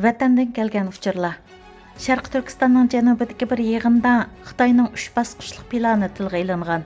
ۋەتەندىن كەلگەن ئۇچۇرلار. شەرقىي تۈركىستاننىڭ جەنۇبىدىكى bir yig'inda Xitoyning 3 bosqichlik plani tilga ilingan.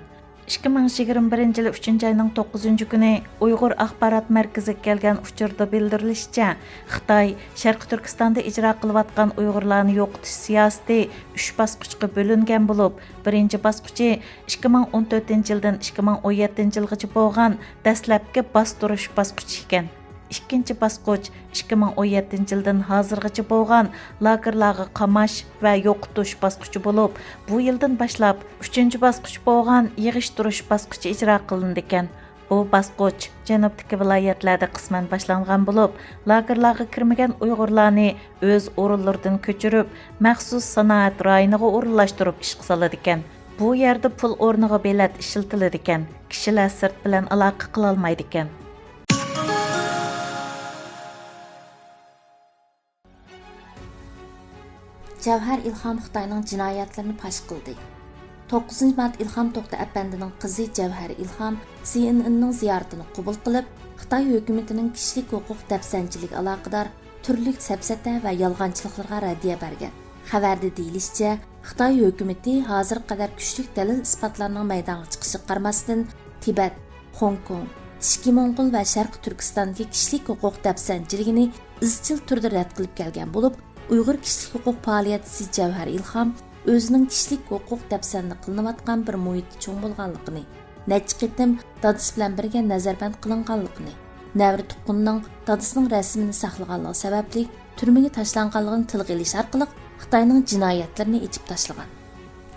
2021 yılı 3. ayının 9. günü Uyghur ئاخبارات mərkəziga kelgan uçurda bildirilishicha, Xitoy Sharqiy Turkistonda ijro qilayotgan Uyg'urlarni yo'qotish siyosati 3 bosqichga bo'lingan bo'lib, birinchi bosqichi 2014 yildan 2017 yilgacha bo'lgan dastlabki bostirish bosqichi ekan. İkinci basqıç 2017 yıldan hazırgacha bo'lgan lagerlarga qamash va yo'qotish bosqichi bo'lib, bu yildan boshlab 3-chi bosqich bo'lgan yig'ishtirish bosqichi ijro qilindi ekan. Bu bosqich janubdagi viloyatlarda qisman boshlangan bo'lib, lagerlarga kirmagan Uyg'urlarni o'z o'rinlaridan ko'chirib, maxsus sanoat rayoniga o'rinlashtirib ish qiladi ekan. Bu yerda pul o'rniga bilet ishlatiladi ekan. Kishilar sirt bilan aloqa qila olmaydi ekan. Cəvhər İlham Xitayning jinoyatlarini pash qildi. 9 mart İlham To'xta Əpəndining qizi Cəvhər İlham CNN'ning ziyoratini qabul qilib, Xitoy hukumatining kishilik huquq dafsanchilik aloqador turli sapsata va yolg'onchiliklarga raddiya bergan. Xabarda deyilishicha, Xitoy hukumati hozir qadar kuchli dalil isbotlarning maydonga chiqishi qarmasdan Tibet, Hong Kong, Ishki Mo'ng'ul va Sharqiy Turkistondagi kishilik huquq dafsanchiligini izchil turda rad qilib kelgan bo'lib, Uyghur kishilik huquq faoliyatchisi Cəvhər İlham o'zining kishilik huquq dafsanni qilinayotgan bir muhitda cho'ng bo'lganligini, necha qitim dadasi bilan birga nazarband qilinganligini, navri tuqqunning dadasining rasmini saqlaganligi sababli turmaga tashlanganligini tilga olish orqali Xitoyning jinoyatlarini ichib tashlagan.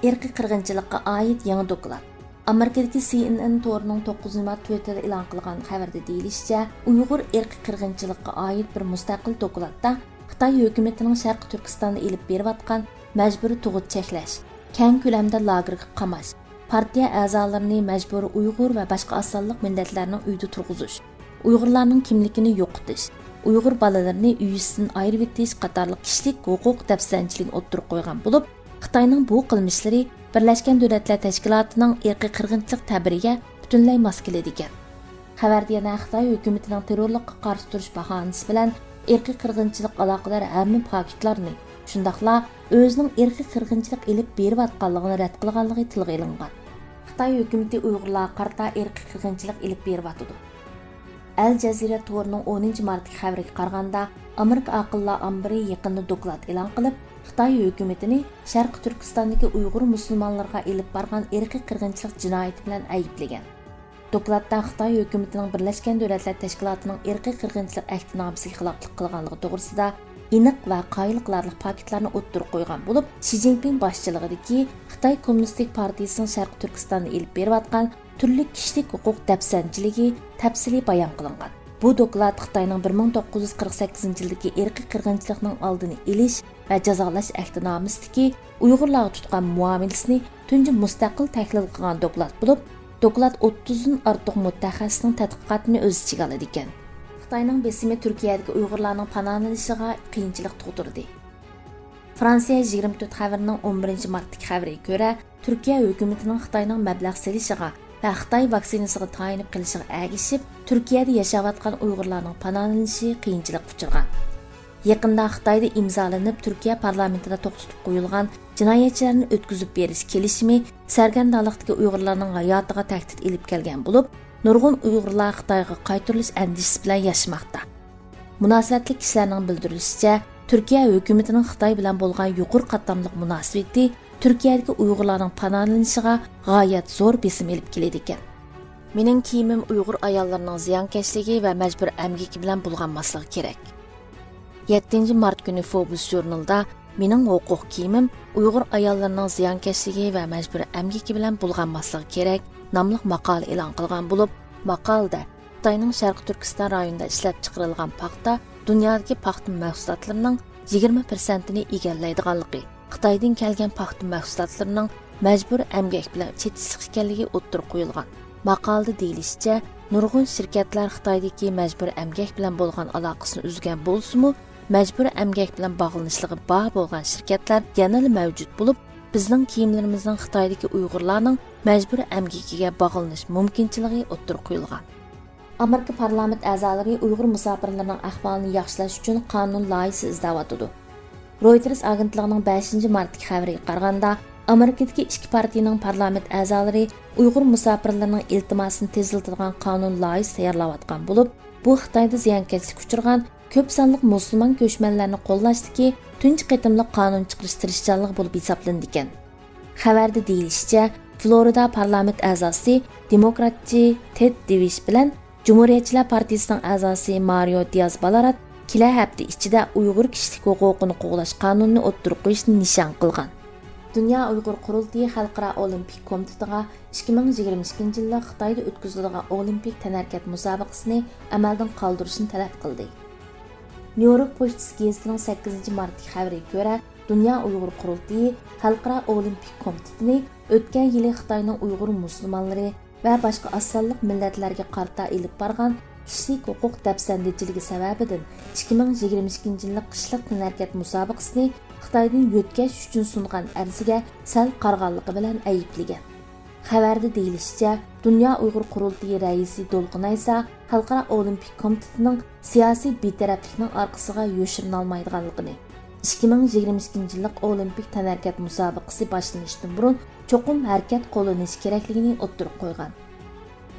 Irqiy qirg'inchilikqa oid yangi doklad. Amerikadagi CNN to'rining 9 mart Twitterda e'lon qilgan xabarda deyilishicha, Uyg'ur irqiy qirg'inchilikqa oid bir mustaqil dokladda Xitoy hukumatining Sharqiy Turkistonda elib berayotgan majburiy tug'ut cheklash, keng ko'lamda lagerga qamash, partiya a'zolarini majburiy Uyg'ur va boshqa asonliq millatlarning uyda turg'izish, Uyg'urlarning kimligini yo'qotish, Uyg'ur bolalarini uyisidan ayirib etish qatorliq kishilik huquq dafsanchiligini o'ttirib qo'ygan bo'lib, Xitoyning bu qilmishlari Birlashgan Davlatlar Tashkilotining irqiy qirg'inchilik ta'biriga butunlay mos keladi ekan. Xabarda yana Xitoy hukumatining terrorlikqa qarshi turish bahonasi bilan irqiy qirg'inchilik aloqador hamma faktlarni, shundaqla o'zining irqiy qirg'inchilik elib berayotganligini rad qilganligi tilga ilingan. Xitoy hukumati Uyg'urlarga qarata irqiy qirg'inchilik elib beryotdi. Al Jazeera to'rining 10 martdagi xabariga qaraganda, Amerika aqllar ambiri yaqinda doklad e'lon qilib, Xitoy hukumatini Sharqiy Turkistondagi Uyg'ur musulmonlarga elib borgan irqiy qirg'inchilik jinoyati bilan ayblagan. Dokladda Xitoy hukumatining Birlashgan Davlatlar Tashkilotining irqiy qirg'inchilik ahdnomasiga xiloflik qilganligi to'g'risida aniq va qoyil qilarli faktlarni o'ttirib qo'ygan bo'lib, Shi Jinping boshchiligidagi Xitoy Kommunistik partiyasining Sharqiy Turkistonda elib berayotgan turli kishilik huquq dafsanchiligi tafsiliy bayon qilingan. Bu doklad Xitoyning 1948 yildagi irqiy qirg'inchilikning oldini olish va jazolash ahdnomasidagi Uyg'urlarga tutgan muomalasini tunji mustaqil tahlil qilgan doklad bo'lib, doklad 30 dan ortiq mutaxassisning tadqiqotini o'z ichiga oladi ekan. Xitoyning besimi Turkiyadagi Uyg'urlarning panohlanishiga qiyinchilik tug'dirdi. Fransiya 24 xabarining 11 martdagi xabariga ko'ra, Turkiya hukumatining Xitoyning mablag' selishiga va Xitoy vaksinasiga tayinib qilishiga ergishib, Turkiyada yashayotgan Uyg'urlarning panohlanishi qiyinchilik uchirgan. Yaqinda Xitoyda imzolanib Turkiya parlamentida to'xtatib qo'yilgan jinoyatchilarni o'tkazib berish kelishimi sargardonlikdagi Uyg'urlarning hayotiga tahdid elib kelgan bo'lib, nurg'un Uyg'urlar Xitoyga qaytarilish andishasi bilan yashmoqda. Munosabatli kishilarning bildirishicha, Turkiya hukumatining Xitoy bilan bo'lgan yuqori qatamliq munosabati Turkiyadagi Uyg'urlarning panohlanishiga g'oyat zo'r besim elib keladi ekan. Mening kiyimim Uyg'ur ayollarining ziyonkashligi va majbur amgiki bilan bulg'anmasligi kerak. 7 mart kuni Forbes jurnalida mening huquq kiyimim Uyg'ur ayollarining ziyonkashligi va majbur amgiki bilan bulg'anmasligi kerak nomli maqola e'lon qilgan bo'lib, maqolada Xitoyning Sharqiy Turkiston rayonida ishlab chiqarilgan paxta, dunyodagi paxta mahsulotlarining 20%ni egallaydiganligi, Xitoydan kelgan paxta mahsulotlarining majbur emgak bilan chetishlik ekanligi o'ttirib qo'yilgan. Maqolada deyilishicha, nurg'un shirkatlar Xitoydagi majbur emgak bilan bo'lgan aloqasini uzgan bo'lsa-mu, majbur emgak bilan bog'lanishligi bor bo'lgan shirkatlar yana mavjud bo'lib, bizning kiyimlarimizning Xitoydagi Uyg'urlarning majbur emgakiga bog'lanish mumkinchiligi o'ttirib qo'yilgan. Amerika parlament a'zolari Uyg'ur musofirlarining ahvolini yaxshilash uchun qonun loyihasi izlayotdi. Reuters agentligining 5-martdagi xabariga qaraganda, Amerikadagi ikki partiyaning parlament a'zolari Uyg'ur musofirlarining iltimosini tezlatadigan qonun loyihasi tayyorlayotgan bo'lib, bu Xitoyda ziyonkashlikka uchragan ko'p sonli musulmon ko'chmanlarni qo'llashdagi tunji qitimli qonun chiqarish tirishchanligi bo'lib hisoblanadi ekan. Xabarda deyilishicha, Florida parlament a'zosi demokratchi Ted Davis bilan Cumhuriyetçiler Partiyasining a'zosi Mario Diaz-Balarat kelar hafta ichida Uyg'ur kishilik huquqini qo'g'lash qonunini o'ttirib qo'yishni nishon qilgan. Dünya Uyg'ur qurultiyi Xalqaro Olimpik komitetiga 2022-yilda Xitoyda o'tkaziladigan Olimpik tanarkat musobaqasini amaldan qoldirishni talab qildi. New-York pochtasi gazetining 8-martdagi xabariga ko'ra, Dünya Uyg'ur qurultiyi Xalqaro Olimpik komitetini o'tgan yili Xitoyning Uyg'ur musulmonlari va boshqa asonliq millatlarga qarta ilib borgan kishilik huquq dafsandichiligi sababidan 2022-yillik qishliq tanarkat musobaqasini Xitoydan yo'tkash uchun sungan arziga sal qarg'anligi bilan ayblagan. Xabarda deyilishicha, Dünya Uyg'ur qurultiyi raisi Dolqinaysa Xalqaro Olimpik komitetining siyosiy betaraflikning orqasiga yo'shirina olmaydiganligini, 2022-yillik Olimpik tanarkat musobaqasi boshlanishdan burun cho'qim harakat qo'llanish kerakligini o'ttirib qo'ygan.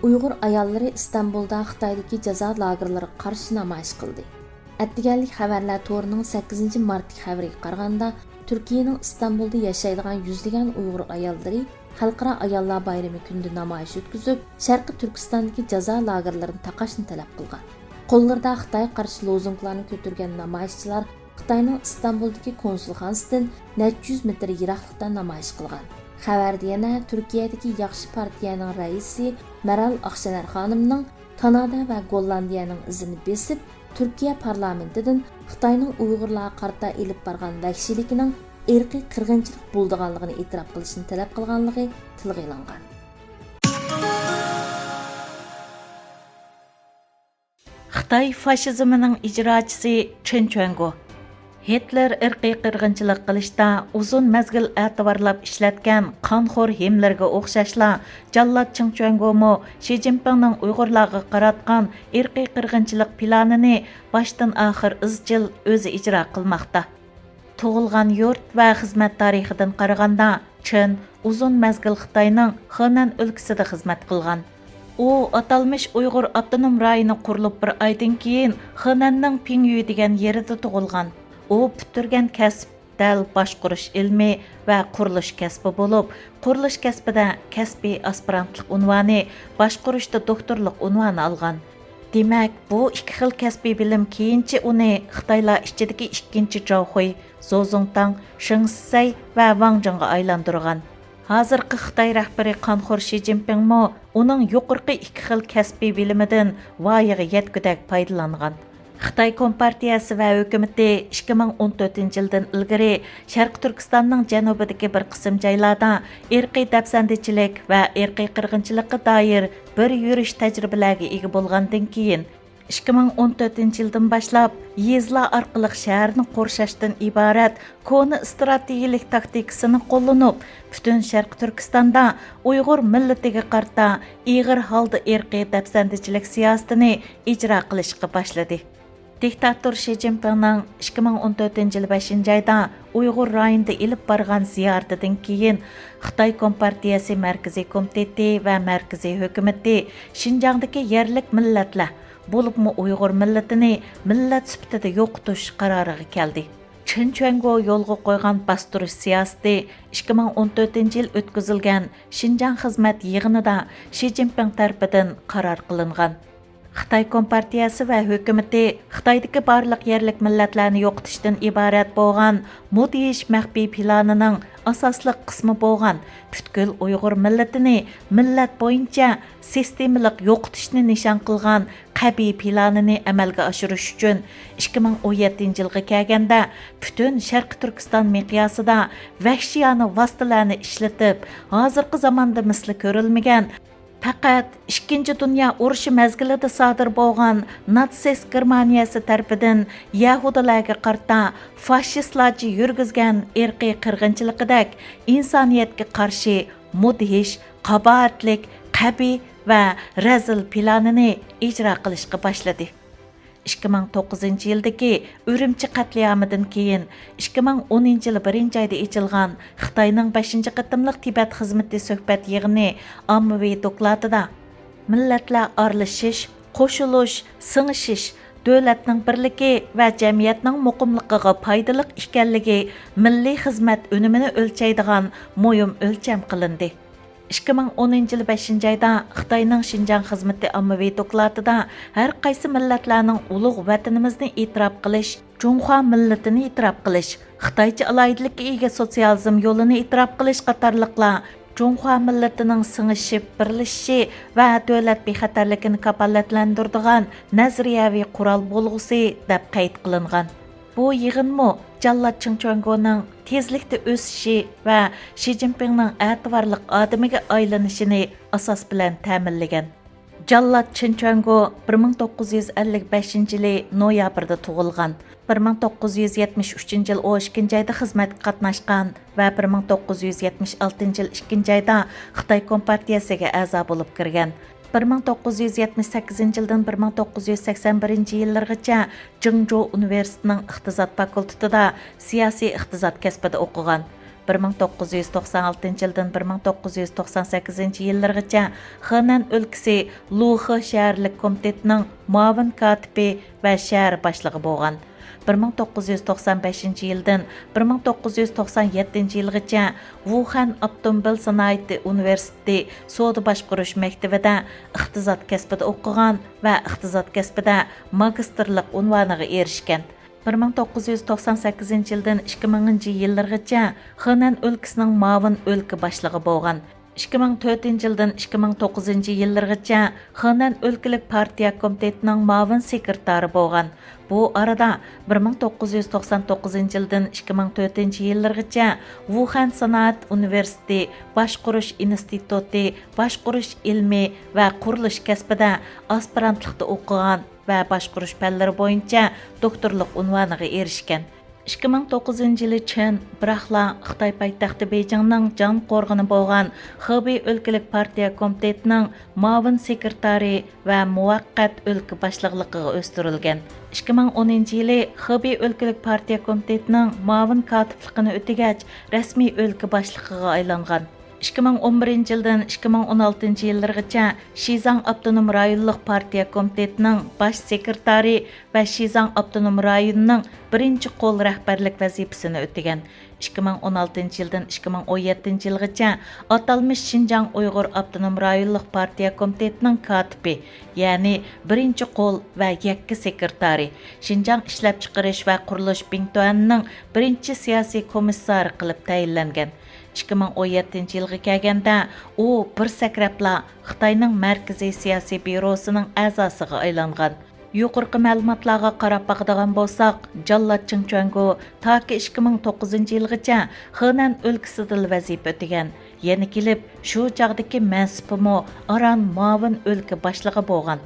Uyg'ur ayollari Istanbulda Xitoydagi jazo lagerlariga qarshi namoyish qildi. Attiganlik xabarlar to'rining 8-martdagi xabariga qaraganda, Turkiyaning Istanbulda yashaydigan yuzlagan Uyg'ur ayollari Xalqaro ayollar bayrami kunida namoyish o'tkazib, Sharqiy Turkistondagi jazo lagerlarini taqashni talab qilgan. Qo'llarida Xitoy qarshi lozunglarni ko'targan namoyishchilar Xitoyning Istanbuldagi konsulxonasidan necha yuz metr yiroqlikda namoyish qilgan. Xabarda yana Turkiyadagi yaxshi partiyaning raisi Meral Akşener xonimning Kanada va Gollandiyaning izini besib, Turkiya parlamentidan Xitoyning Uyg'urlarga qarta elib borgan vahshiyligining irqiy qirg'inchilik bo'lganligini e'tirof qilishni talab qilganligi tilga ilingan. Xitoy fashizmining ijrochisi Chen Chuango Hitler irqiy qirg'inchilik qilishda uzun mezgil e'tiborlab ishlatgan qonxo'r himlarga o'xshashla Jallod Chen Chuangomo Xi Jinpingning Uyg'urlarga qaratgan irqiy qirg'inchilik planini boshdan oxir izchil o'zi ijro qilmoqda. Tug'ilgan yurt va xizmat tarixidan qaraganda Chen uzun mezgil Xitoyning Henan o'lkasida xizmat qilgan. U atalmış Uyg'ur avtonom rayoni qurilib bir oydan keyin Henanning Pingyu degan yerida tug'ilgan. U bitirgan kasb dal boshqurish ilmi va qurilish kasbi bo'lib, qurilish kasbida kasbiy aspirantlik unvoni, boshqurishda doktorlik unvoni olgan. Demak, bu ikki xil kasbiy bilim keyinchi uni Xitoylar ichidagi ikkinchi Zhou, Zozongtang, Shingsai va Wang Zhongga aylantirgan. Hozirgi Xitoy rahbari qonxo'r Xi Jinpingmo uning yuqorqi ikki xil kasbiy bilimidan voyaga yetgudak foydalangan. Xitoy Kompartiyasi va hukumati 2014-yildan ilgari Sharq Turkistonning janubidagi bir qism joylarda irqiy dafsandichilik va irqiy qirg'inchilikqa doir bir yurish tajribalariga ega bo'lgandan keyin 2014-yildan boshlab yezlar orqali shaharni qurshashdan iborat koni strategik taktikasini qo'llanib, butun Sharq Turkistonda Uyg'ur millatiga qarta ig'ir holda irqiy dafsandichilik siyosatini ijro qilishga boshladi. Diktator Xi Jinpingning 2014-yil 5-oyda Uyg'ur rayonida ilib borgan ziyaratidan keyin Xitoy Kompartiyasi Mərkىzi komiteti va Mərkىzi hukumati Şinjandagi yerlik millatlar bo'libmi Uyg'ur millatini millat sifatida yo'qotish qaroriga keldi. Chen Chuango yo'lga qo'ygan bostirish siyosati 2014-yil o'tkazilgan Şinjan xizmat yig'inida Xi Jinping tarafidan qaror qilingan. Xitoy Kompartiyasi va hukumati Xitoydagi barliq yerlik millatlarni yo'qotishdan iborat bo'lgan mudhish maxfiy planining asoslıq qismi bo'lgan butkul Uyg'ur millatini millat bo'yicha sistemalik yo'qotishni nishon qilgan qabiy planini amalga oshirish uchun 2017-yilga kelganda butun Sharqi Turkiston miqyosida vahshiyona vositalarni ishlatib, hozirgi zamonda misli ko'rilmagan faqat 2. Dünya urushi mezgilida sodir bo'lgan natsist Germaniyasi tarafidan yahudilarga qarta fashistlarcha yurgizgan irqiy qirg'inchilikidek insoniyatga qarshi mudhish, qabohatlik, qabiy va razil planini ijro qilishga boshladi. 2009-yildagi Ürümçi qatliamidan keyin 2010-yil 1-oyda ochilgan Xitoyning 5-qitimliq Tibet xizmati suhbat yig'ini ommaviy dokladida millatlar aralashish, qo'shilish, sing'ishish, davlatning birligi va jamiyatning muqimligiga foydali ekanligi milliy xizmat unumini o'lchaydigan muhim o'lcham qilindi. 2010-yil 5-oyda Xitoyning Şinjan xizmati ommaviy dokladida har qaysi millatlarning ulug' vatanimizni e'tirof qilish, Junxo millatini e'tirof qilish, Xitoycha aloyidalikka ega sotsializm yo'lini e'tirof qilish qatorliqlar Junxo millatining singishib, birlashishi va davlat bexatarligini kafolatlantiradigan nazariyaviy qurol bo'lg'usi deb qayd qilingan. Bu yig'inmi Jallat Chingchuangoning tezlikda o'sishi va Shi Jinpingning e'tiborli odamiga aylanishini asos bilan ta'minlagan. Jallat Chingchuango 1955-yili noyabrda tug'ilgan. 1973-yil 12-oyda xizmatga qatnashgan va 1976-yil 2-oyda Xitoy Kompartiyasiga a'zo bo'lib kirgan. 1978-yildan 1981-yillargacha Jingzhou universitetining iqtisod fakultetida siyosiy iqtisod kasbida o'qigan. 1996-yildan 1998-yillargacha Henan o'lkasi Luhe shaharlik komitetining muavin katibi va shahar boshlig'i bo'lgan. 1995-yildan 1997-yilgacha Wuhan Avtomobil sanoati universiteti savdo boshqarish maktabida iqtisod kasbida o'qigan va iqtisod kasbida magistrlik unvoniga erishgan. 1998-yildan 2000-yillargacha Henan o'lkasining muavin o'lka boshlig'i bo'lgan. 2004-yildan 2009-yillargacha Henan o'lkalik partiya komitetining muavin sekretari bo'lgan. Bu arada 1999-yildan 2004-yillargacha Wuhan Sanoat universiteti boshqarish instituti boshqarish ilmi va qurilish kasbida aspirantlikda o'qigan va boshqarish fanlari bo'yicha doktorlik unvoniga erishgan. 2009-yili Chen Birahla Xitoy poytaxti Beyjingning jon qo'rg'ini bo'lgan Xibey o'lkalik partiya komitetining muavin sekretari va muvaqqat o'lka boshliqligiga o'stirilgan. 2010-yili Xibey o'lkalik partiya komitetining muavin katibligini o'tagach rasmiy o'lka boshlig'iga aylangan. 2011-yildan 2016-yillargacha Shizang Avtonom rayonlik partiya komitetining bosh sekretari va Shizang Avtonom rayonining birinchi qo'l rahbarlik vazifasini o'tagan. 2016-yildan 2017-yilgacha atalmish Şinjan Uyg'ur Avtonom rayonlik partiya komitetining katibi, ya'ni birinchi qo'l va yakka sekretari, Şinjan ishlab chiqarish va qurilish Bingtuanning birinchi siyosiy komissari qilib tayinlangan. 2017-yilga kelganda u bir sakrabla Xitoyning Mərkىzi siyosiy bürosining a'zosiga aylangan. Yuqorqi ma'lumotlarga qarab baqadigan bo'lsak, Jallat Chingchuango toki 2009-yilgacha Henan o'lkasida vazifa o'tagan. Yana kelib, shu chog'dagi mansubimi aran muavin o'lka boshlig'i bo'lgan.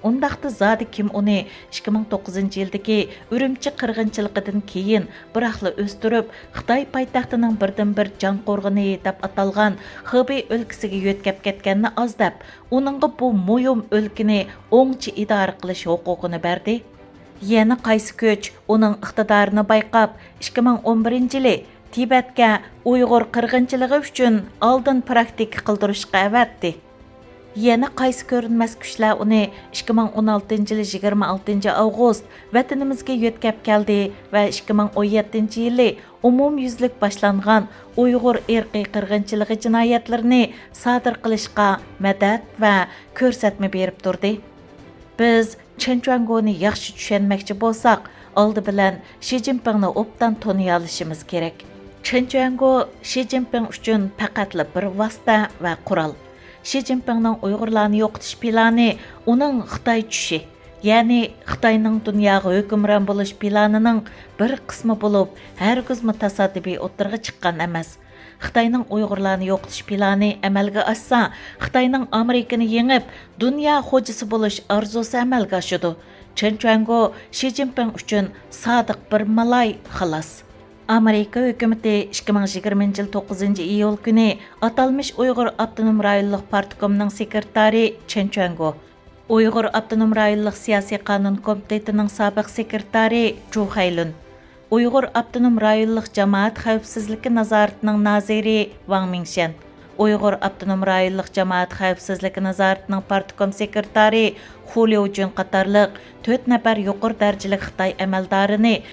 Undaqda zodi kim uni 2009-yildagi Ürümçi qirg'inchiligidan keyin biraqli o'stirib, Xitoy poytaxtining birdan-bir jon qo'rg'ini deb atalgan Xibey o'lkasiga yo'tkab ketganini ozdab, uningga bu muhim o'lkani o'ngchi idora qilish huquqini berdi. Yana qaysi kuch uning iqtidorini bayqab, 2011-yili Tibetga Uyg'ur qirg'inchiligi uchun oldin praktika qildirishga avatdi. Yana qaysi ko'rinmas kuchlar uni 2016-yil 26 avgust vatanimizga yo'tkab keldi va 2017-yili umumyuzlik boshlangan Uyg'ur irqiy qirg'inchiligi jinoyatlarini sodir qilishga madad va ko'rsatma berib turdi. Biz Chingchuangoni yaxshi tushunmoqchi bo'lsak, oldi bilan Shi Jinpingni obdan toniy olishimiz kerak. Чэнчуэнго Ши Цзиньпин үшін пәкәтлі бір васта вә құрал. Ши Цзиньпиннің ұйғырларны yo'qotish планы оның Xitoy түші, яғни Xitoyның dunyoga hukmron bo'lish planining bir qismi bo'lib, hargizmi tasodifiy o'tirg'i chiqqan emas. Xitoyning uyg'urlarni yo'qotish plani amalga oshsa, Xitoyning Amerikani yengib, dunyo xo'jasi bo'lish orzusi amalga oshadi. Chэнchуэнго Ши Цзиньпин uchun sodiq bir malay xolos. Amerika hökuməti 2020 yıl 9 iyul günü atalmış Uyğur Avtonom Rayonluq Partikomining sekretari Chэнchуэнго, Uyğur Avtonom Rayonluq Siyasi Qanun Komitetining sobiq sekretari Ju Haylun, Uyğur Avtonom Rayonluq Jamoat Xavfsizligi nazoratining naziri Wang Mingshan, Uyğur Avtonom Rayonluq Jamoat Xavfsizligi nazoratining partikom sekretari Hu Liujun qatorliq 4 nafar yuqori darajali Xitoy amaldorini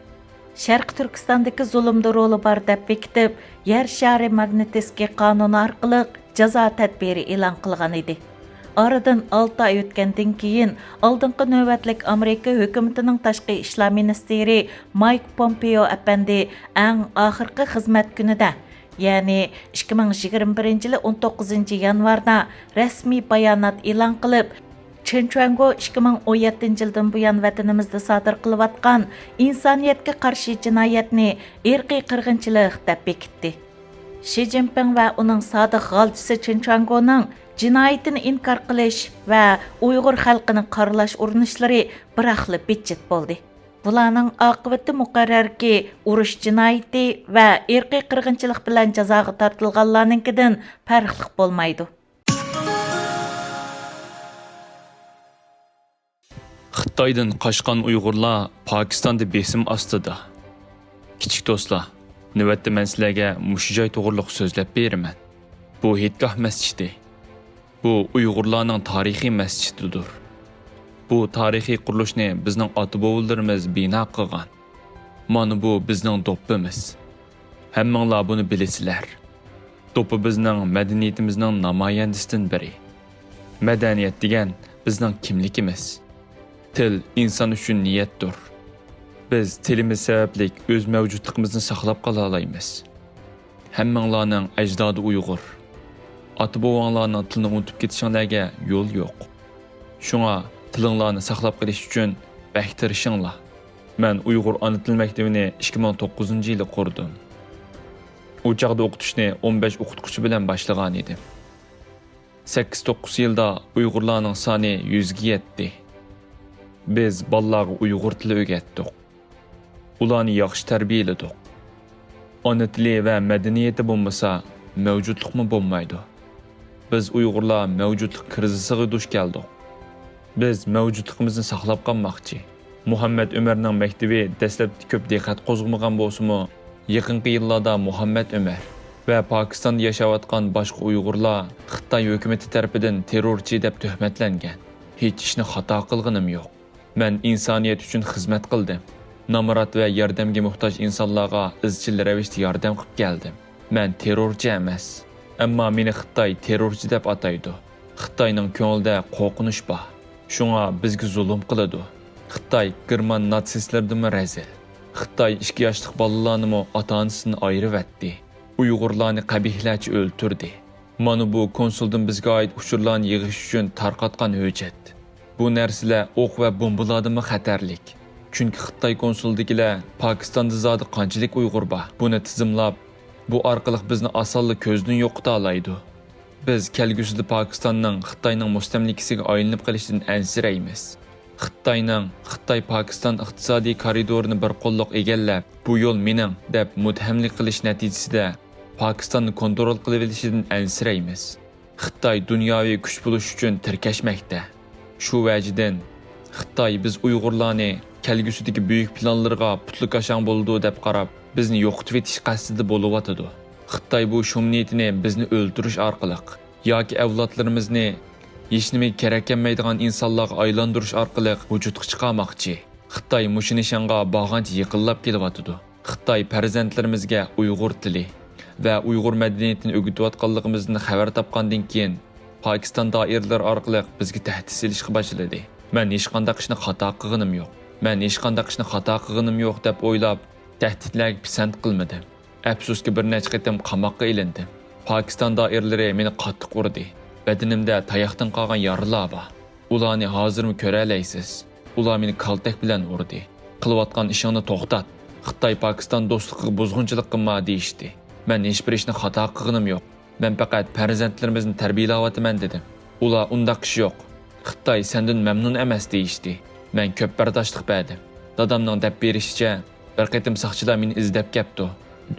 Şərq Türkistandakı zulmda rolu bar deb bekitib, yer shari magnitiski qanuni orqali jazo tadbiri e'lon qilgan edi. Aradan 6 oy o'tgandan keyin oldingi navbatlik Amerika hukumatining tashqi ishlar ministri Mike Pompeo apandi eng oxirgi xizmat kunida, ya'ni 2021 yil 19 yanvarda rasmiy bayonot e'lon qilib, Chэнchуэнго 2017 yıldan buyan vatanimizda sodir qilayotgan insoniyatga qarshi jinoyatni irqiy qirg'inchilik deb bekitdi. Ши Цзиньпин va uning sodiq g'olchisi Chэнchуэнgoning jinoyatini inkor qilish va Uyg'ur xalqini qoralash urinishlari biraqli bitchit bo'ldi. Bularning oqibati muqarrarki urush jinoyati va irqiy qirg'inchilik bilan jazoga tortilganlarninkidan farqli bo'lmaydi. Xitoydan qochgan Uyg'urlar Pokistonda besim ostida. Kichik do'stlar, navbatda men sizlarga mushu joy to'g'riliq so'zlab beraman. Bu Hetgoh masjidi. Bu Uyg'urlarning tarixiy masjididir. Bu tarixiy qurilishni bizning ota-bobolarimiz bino qilgan. Mana bu bizning do'ppimiz. Hammanglar buni bilasizlar. Do'ppi bizning madaniyatimizning namoyandasidan biri. Madaniyat degan bizning kimligimiz. Til inson uchun niyatdir. Biz tilimiz sababli o'z mavjudligimizni saqlab qola olamiz. Hammanglarning ajdodi Uyg'ur. Ota-bobonglarning tilini unutib ketishinglarga yo'l yo'q. Shunga tilinglarni saqlab qolish uchun tirishinglar. Men Uyg'ur ona til maktabini 2009 yili qurdim. U chaqda o'qitishni 15 o'qituvchi bilan boshlagan edim. 8-9 yilda Uyg'urlarning soni 100 ga yetdi. Biz bolalarga Uyg'ur tili o'rgatdik. Ularni yaxshi tarbiyaladik. Ona tili va madaniyati bo'lmasa, mavjudlikmi bo'lmaydi. Biz Uyg'urlar mavjudlik krizisiga duch keldik. Biz mavjudligimizni saqlab qolmoqchi. Muhammad Umarning maktabi dastlabki ko'p diqqat qo'zg'amagan bo'lsa-mu, yaqinqi yillarda Muhammad Umar va Pokistonda yashayotgan boshqa Uyg'urlar Xitoy hukumati tomonidan terrorchi deb tuhmatlangan. Hech ishni xato qilganim yo'q. Men insoniyat uchun xizmat qildim. Namorat va yordamga muhtoj insonlarga izchil ravishda yordam qilib keldim. Men terrorchi emas, ammo meni Xitoy terrorchi deb ataydi. Xitoyning ko'nglida qo'rqinish bor. Shunga bizga zulm qiladi. Xitoy German natsistlardan razil. Xitoy 2 yoshlik bolalarni ota-onasidan ayirib etdi. Uyg'urlarni qabihlarcha o'ltirdi. Mana bu konsuldan bizga oid uchurlarni yig'ish uchun tarqatgan hujjat. Bu narsalar o'q va bombalardan xatarlik. Chunki Xitoy konsuldagilar Pokistonda zodi qanchalik Uyg'ur bor, buni tizimlab, bu orqali bizni osonlik ko'zdan yo'qota oladi. Biz kelgusida Pokistonning Xitoyning mustamlikasiga aylanib qolishidan ansiraymiz. Xitoy-Pokiston iqtisodiy koridorini bir qo'lliq egallab, bu yo'l mening deb muthamlik qilish natijasida Pokistonni kontrol qilib olishidan ansiraymiz. Xitoy dunyoviy kuch bo'lish uchun tirkashmoqda. Shu vajidan Xitoy biz Uyg'urlarni kelgusidagi buyuk planlarga putli qashang bo'ldi deb qarab, bizni yo'qotib etish qasdida bo'layotdi. Xitoy bu shumniyatini bizni o'ldirish orqali yoki avlodlarimizni hech nimaga kerak emaydigan insonlarga aylantirish orqali vujudga chiqarmoqchi. Xitoy mushu nishonga borgancha yiqilib kelyotdi. Xitoy farzandlarimizga Uyg'ur tili va Uyg'ur madaniyatini o'rgatayotganligimizni xabar topgandan keyin Pokiston doiralari orqali bizga tahdid silishga boshladi. Men hech qanday ishni xato qilganim yo'q. Men hech qanday ishni xato qilganim yo'q deb o'ylab, tahdidlarga pisand qilmadim. Әпсуski bir neçə qitim qamoqqa ilindim. Pokiston doiralari meni qattiq urdi. Badanimda tayoqdan qolgan yaralar bor. Ularni hozirmi ko'ralaysiz? Ular meni kaltak bilan urdi. Qilayotgan ishingni to'xtat. Xitoy Pokiston do'stligiga buzg'unchilik qilma deyishdi. Men hech bir ishni xato qilganim yo'q. Men faqat farzandlarimizni tarbiyalayapman dedim. Ular undaq ish yo'q. Xitoy sendan mamnun emas deyishdi. Men ko'p bardoshlik berdim. Dadamning deb berishicha, bir qitim saqchilar meni izlab kelibdi.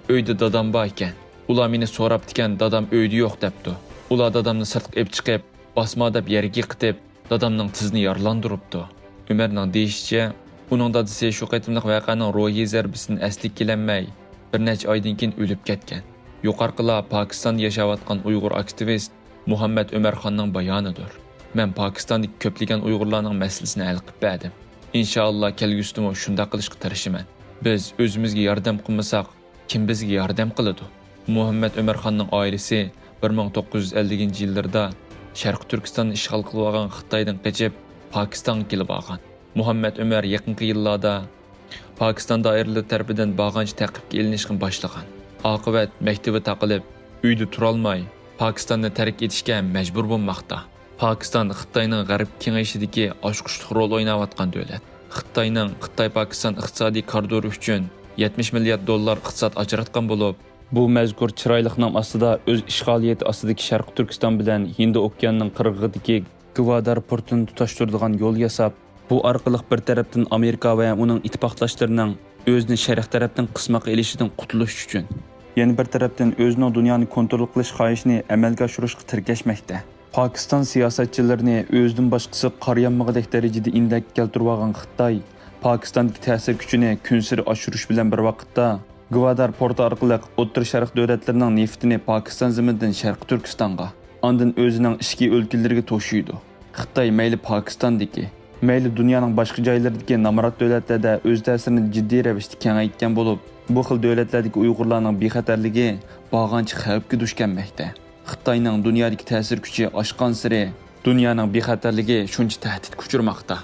Uyda dadam bor ekan. Ular meni so'rabdikan, dadam uyda yo'q debdi. Ular dadamni sirtqa olib chiqib, bosma deb yerga yiqitib, dadamning tizini yaralandiribdi. Umarning deyishicha, uning dadasi shu qitimliq voqeaning ruhiy zarbisidan asli kelanmay, bir necha oydan keyin o'lib ketgan. Yuqorqilar Pokistonda yashayotgan Uyg'ur aktivist Muhammad Umarxonning bayonidir. Men Pokistondagi ko'plagan Uyg'urlarning masalasini hal qilib berdim. Inshaalloh kelgusida shunday qilishga tirishaman. Biz o'zimizga yordam qilmasak, kim bizga yordam qiladi? Muhammad Umarxonning oilasi 1950-yillarda Sharq Turkistonni ishg'ol qilib olgan Xitoydan qochib Pokistonga kelib olgan. Muhammad Umar yaqinqi yillarda Pokiston doiralari tarafidan bag'anchi taqibga ilinishni boshlagan. Oqibat maktabi taqilib, uyda tura olmay, Pokistonni tark etishga majbur bo'lmoqda. Pokiston Xitoyning g'arb kengayishidagi oshqushliq rol o'ynayotgan davlat. Xitoyning Xitoy-Pokiston iqtisodiy koridori uchun $70 milliard iqtisod ajratgan bo'lib, bu mazkur chiroyliqning ostida o'z ishg'oliyati ostidagi Sharq Turkiston bilan Hind okeanining qirg'og'idagi Gvadar portini tutashtiradigan yo'l yasab, bu orqali bir tarafdan Amerika va uning ittifoqdoshlarining o'zini sharq tarafdan qismoqqa elishidan qutulish uchun, yana bir tarafdan o'zining dunyoni kontrol qilish xohishini amalga oshirishga tirgashmoqda. Pokiston siyosatchilarini o'zidan boshqasi qarayanmag'idek darajada indak keltirib olgan Xitoy Pokistondagi ta'sir kuchini kun sari oshirish bilan bir vaqtda Gvadar porti orqali O'rta Sharq davlatlarining neftini Pokiston ziminidan Sharq Turkistonga, ondan o'zining ichki o'lkalariga to'shiydi. Xitoy mayli Pokistondagi, mayli dunyoning boshqa joylaridagi namorat davlatlarda o'z ta'sirini jiddiy ravishda kengaytgan bo'lib, bu xil davlatlardagi Uyg'urlarning bexatarligi bag'anchi xavfga duch kelmoqda. Xitoyning dunyodagi ta'sir kuchi oshgan sari dunyoning bexatarligi shuncha tahdid kuchirmoqda.